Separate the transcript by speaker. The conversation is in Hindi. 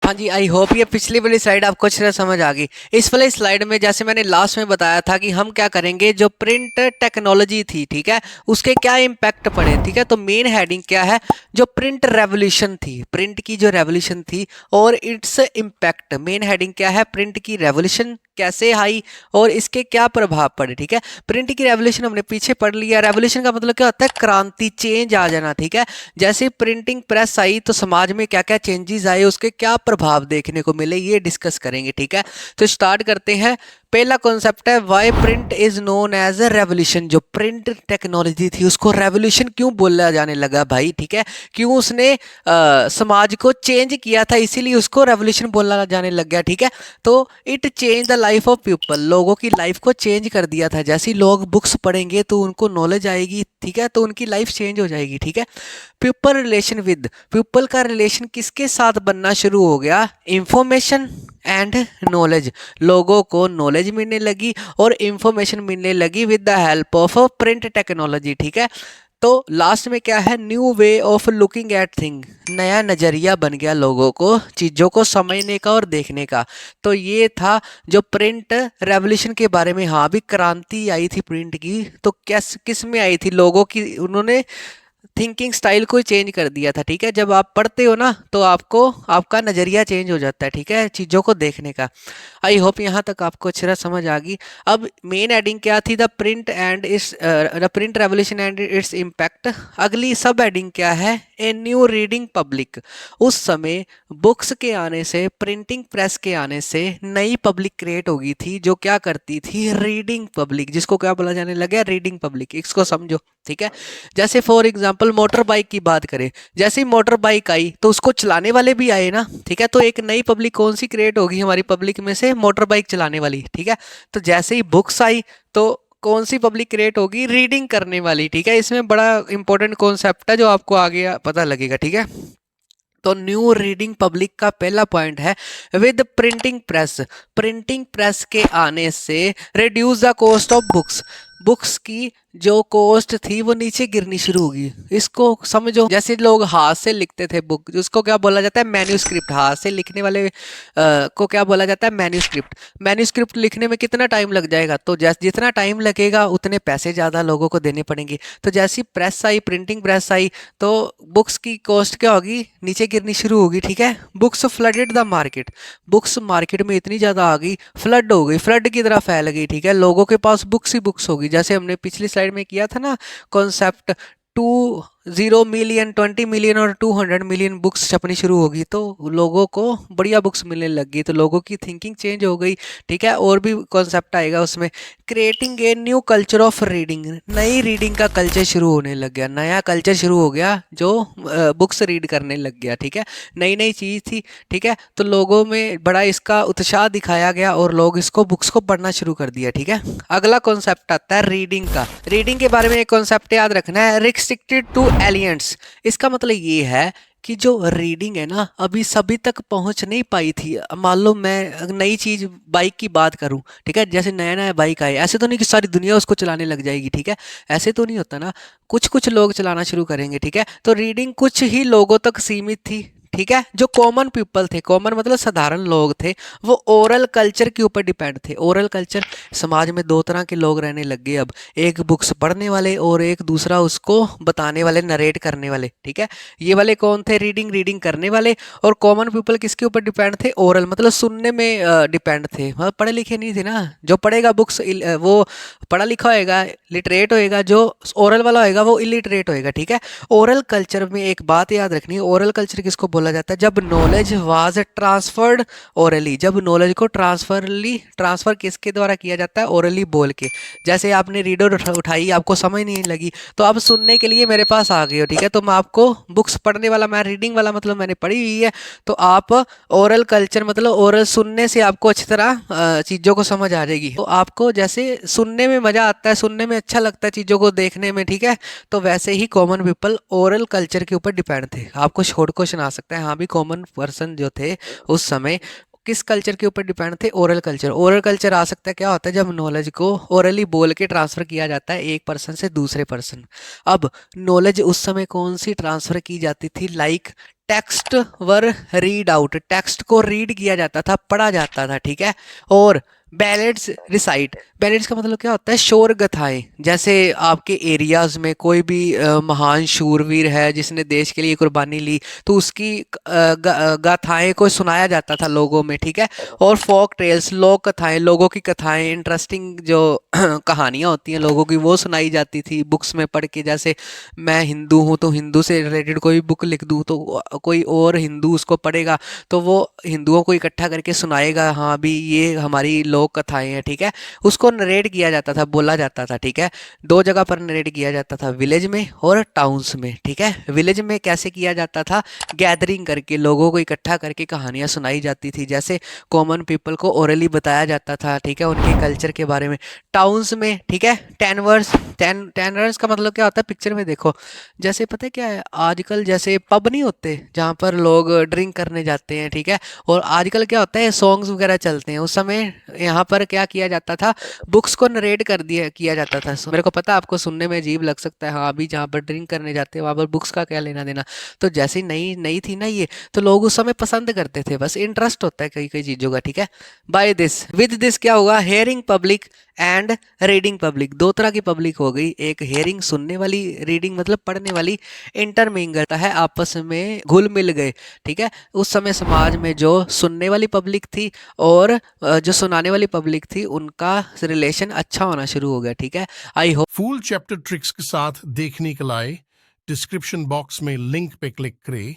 Speaker 1: हाँ जी, आई होप ये पिछली वाली स्लाइड आपको अच्छी तरह समझ आ गई। इस वाली स्लाइड में जैसे मैंने लास्ट में बताया था कि हम क्या करेंगे, जो प्रिंट टेक्नोलॉजी थी, ठीक है, उसके क्या इम्पैक्ट पड़े, ठीक है। तो मेन हेडिंग क्या है, जो प्रिंट रेवोल्यूशन थी, प्रिंट की जो रेवोल्यूशन थी और इट्स इम्पैक्ट। मेन हेडिंग क्या है, प्रिंट की रेवोल्यूशन कैसे आई और इसके क्या प्रभाव पड़े, ठीक है। प्रिंट की रेवोल्यूशन हमने पीछे पढ़ लिया। रेवोल्यूशन का मतलब क्या होता है, क्रांति, चेंज आ जाना, ठीक है। जैसे प्रिंटिंग प्रेस आई तो समाज में क्या क्या चेंजेस आए, उसके क्या प्रभाव देखने को मिले, ये डिस्कस करेंगे, ठीक है। तो स्टार्ट करते हैं। पहला कॉन्सेप्ट है why print is known as a revolution. जो प्रिंट टेक्नोलॉजी थी उसको रेवोल्यूशन क्यों बोला जाने लगा भाई, ठीक है। क्यों उसने समाज को चेंज किया था, इसीलिए उसको रेवोल्यूशन बोला जाने लग गया, ठीक है। तो it change the life of people, लोगों की लाइफ को चेंज कर दिया था। जैसे ही लोग बुक्स पढ़ेंगे तो उनको नॉलेज आएगी, ठीक है, तो उनकी लाइफ चेंज हो जाएगी, ठीक है। पीपल रिलेशन विद, पीपल का रिलेशन किसके साथ बनना शुरू हो गया, इंफॉर्मेशन एंड नॉलेज। लोगों को नॉलेज मिलने लगी और इंफॉर्मेशन मिलने लगी with the help of print technology, ठीक है। तो लास्ट में क्या है, new way of looking at thing, नया नजरिया बन गया लोगों को चीज़ों को समझने का और देखने का। तो ये था जो प्रिंट रेवोल्यूशन के बारे में। हाँ भी क्रांति आई थी प्रिंट की, तो किस में आई थी, लोगों की, उन्होंने थिंकिंग स्टाइल को चेंज कर दिया था, ठीक है। जब आप पढ़ते हो ना तो आपको आपका नज़रिया चेंज हो जाता है, ठीक है, चीज़ों को देखने का। आई होप यहाँ तक आपको अच्छी तरह समझ आ गई। अब मेन एडिंग क्या थी, the print revolution and its impact. अगली सब एडिंग क्या है, ए न्यू रीडिंग पब्लिक। उस समय बुक्स के आने से, प्रिंटिंग प्रेस के आने से नई पब्लिक क्रिएट हो गई थी, जो क्या करती थी, रीडिंग पब्लिक, जिसको क्या बोला जाने लगा, रीडिंग पब्लिक। इसको समझो, ठीक है। जैसे फॉर एग्जांपल मोटर बाइक की बात करें, जैसे ही मोटर बाइक आई तो उसको चलाने वाले भी आए ना, ठीक है। तो एक नई पब्लिक कौन सी क्रिएट होगी हमारी पब्लिक में से, मोटर बाइक चलाने वाली, ठीक है। तो जैसे ही बुक्स आई तो कौन सी पब्लिक क्रिएट होगी, रीडिंग करने वाली, ठीक है। इसमें बड़ा इंपॉर्टेंट कॉन्सेप्ट है जो आपको आगे पता लगेगा, ठीक है। तो न्यू रीडिंग पब्लिक का पहला पॉइंट है with printing press. Printing press के आने से reduce the cost of books, books की जो कॉस्ट थी वो नीचे गिरनी शुरू होगी। इसको समझो, जैसे लोग हाथ से लिखते थे बुक, उसको क्या बोला जाता है, मैन्यूस्क्रिप्ट। हाथ से लिखने वाले को क्या बोला जाता है, मैन्यूस्क्रिप्ट। मैन्यूस्क्रिप्ट लिखने में कितना टाइम लग जाएगा, तो जैसे जितना टाइम लगेगा उतने पैसे ज़्यादा लोगों को देने पड़ेंगे। तो जैसी प्रेस आई, प्रिंटिंग प्रेस आई, तो बुक्स की कॉस्ट क्या होगी, नीचे गिरनी शुरू होगी, ठीक है। Books flooded the market, books market में इतनी ज़्यादा आ गई, फ्लड हो गई, फ्लड की तरह फैल गई, ठीक है। लोगों के पास बुक्स ही बुक्स होगी। जैसे हमने पिछली स्लाइड में किया था ना कॉन्सेप्ट, 20 मिलियन, 20 मिलियन और 200 मिलियन बुक्स छपनी शुरू होगी, तो लोगों को बढ़िया बुक्स मिलने लग गई, तो लोगों की थिंकिंग चेंज हो गई, ठीक है। और भी कॉन्सेप्ट आएगा उसमें। Creating a new culture of reading, नई रीडिंग का कल्चर शुरू होने लग गया, नया कल्चर शुरू हो गया जो बुक्स रीड करने लग गया, ठीक है। नई नई चीज़ थी, ठीक है। तो लोगों में बड़ा इसका उत्साह दिखाया गया और लोग इसको बुक्स को पढ़ना शुरू कर दिया, ठीक है। अगला कॉन्सेप्ट आता है रीडिंग का। रीडिंग के बारे में एक कॉन्सेप्ट याद रखना है, रिस्ट्रिक्टेड टू एलियंट्स। इसका मतलब ये है कि जो रीडिंग है ना अभी सभी तक पहुंच नहीं पाई थी। मान लो मैं नई चीज बाइक की बात करूं, ठीक है, जैसे नया नया बाइक आए, ऐसे तो नहीं कि सारी दुनिया उसको चलाने लग जाएगी, ठीक है। ऐसे तो नहीं होता ना, कुछ कुछ लोग चलाना शुरू करेंगे, ठीक है। तो रीडिंग कुछ ही लोगों तक सीमित थी, ठीक है। जो कॉमन पीपल थे, कॉमन मतलब साधारण लोग थे, वो ओरल कल्चर के ऊपर डिपेंड थे। ओरल कल्चर, समाज में दो तरह के लोग रहने लग गए अब, एक बुक्स पढ़ने वाले और एक दूसरा उसको बताने वाले, नरेट करने वाले, ठीक है। ये वाले कौन थे, रीडिंग रीडिंग करने वाले। और कॉमन पीपल किसके ऊपर डिपेंड थे, ओरल मतलब सुनने में डिपेंड थे, मतलब पढ़े लिखे नहीं थे ना। जो पढ़ेगा बुक्स वो पढ़ा लिखा होएगा, लिटरेट होएगा, जो ओरल वाला होएगा वो इलिटरेट होएगा, ठीक है। ओरल कल्चर में एक बात याद रखनी है, ओरल कल्चर किसको बोला जाता है, जब नॉलेज वाज ट्रांसफर्ड ओरली, जब नॉलेज को ट्रांसफर किसके द्वारा किया जाता है, ओरली बोल के। जैसे आपने रीडर उठाई, आपको समझ नहीं लगी, तो आप सुनने के लिए मेरे पास आ गए हो, ठीक है। तो मैं आपको बुक्स पढ़ने वाला, मैं रीडिंग वाला मतलब मैंने पढ़ी हुई है, तो आप ओरल कल्चर मतलब ओरल सुनने से आपको अच्छी तरह चीज़ों को समझ आ जाएगी। तो आपको जैसे सुनने में मज़ा आता है, सुनने में अच्छा लगता है चीज़ों को देखने में, ठीक है। तो वैसे ही कॉमन पीपल ओरल कल्चर के ऊपर डिपेंड थे। आपको शॉर्ट क्वेश्चन आ सकता है, हाँ भी कॉमन पर्सन जो थे उस समय किस कल्चर के ऊपर डिपेंड थे? Oral culture. ओरल कल्चर आ सकता है, क्या होता है जब नॉलेज को ओरली बोल के ट्रांसफर किया जाता है एक पर्सन से दूसरे पर्सन। अब नॉलेज उस समय कौन सी ट्रांसफर की जाती थी? लाइक टेक्स्ट वर रीड आउट, टेक्स्ट को रीड किया जाता था, पढ़ा जाता था, ठीक है। और बैलेड्स रिसाइट, बैलेड्स का मतलब क्या होता है? शोर गथाएं। जैसे आपके एरियाज में कोई भी महान शूरवीर है जिसने देश के लिए कुर्बानी ली, तो उसकी गाथाएं को सुनाया जाता था लोगों में, ठीक है। और फोक टेल्स, लोक कथाएं, लोगों की कथाएं, इंटरेस्टिंग जो कहानियां होती हैं लोगों की, वो सुनाई जाती थी बुक्स में पढ़ के। जैसे मैं हिंदू हूँ तो हिंदू से रिलेटेड कोई बुक लिख दूँ तो कोई और हिंदू उसको पढ़ेगा, तो वो हिंदुओं को इकट्ठा करके सुनाएगा, हाँ भी ये हमारी लोक कथाएं हैं, ठीक है। उसको नरेट किया जाता था, बोला जाता था, ठीक है। दो जगह पर नरेट किया जाता था, विलेज में और टाउन्स में, ठीक है। विलेज में कैसे किया जाता था? गैदरिंग करके, लोगों को इकट्ठा करके कहानियां सुनाई जाती थी, जैसे कॉमन पीपल को ओरली बताया जाता था, ठीक है, उनके कल्चर के बारे में। टाउन्स में, ठीक है, टेन वर्स। टेन वर्स का मतलब क्या होता है? पिक्चर में देखो, जैसे पता है क्या है, आजकल जैसे पब नहीं होते जहाँ पर लोग ड्रिंक करने जाते हैं, ठीक है। और आजकल क्या होता है, सॉन्ग्स वगैरह चलते हैं, उस समय यहाँ पर क्या किया जाता था? बुक्स को नरेट कर दिया किया जाता था। मेरे को पता है आपको सुनने में अजीब लग सकता है, हाँ अभी जहाँ पर ड्रिंक करने जाते हैं वहाँ पर बुक्स का क्या लेना देना। तो जैसे ही नई नई थी ना ये, तो लोग उस समय पसंद करते थे, बस इंटरेस्ट होता है कई कई चीज़ों का, ठीक है। बाय दिस, विद दिस क्या होगा? Hearing public and reading public, दो तरह की पब्लिक हो गई। एक हेयरिंग सुनने वाली, रीडिंग मतलब पढ़ने वाली। इंटरमिंगल है, आपस में घुल मिल गए, ठीक है। उस समय समाज में जो सुनने वाली पब्लिक थी और जो सुनाने वाली पब्लिक थी, उनका रिलेशन अच्छा होना शुरू हो गया, ठीक है। I hope
Speaker 2: full chapter tricks के साथ देखने के लिए डिस्क्रिप्शन बॉक्स में लिंक पे क्लिक करें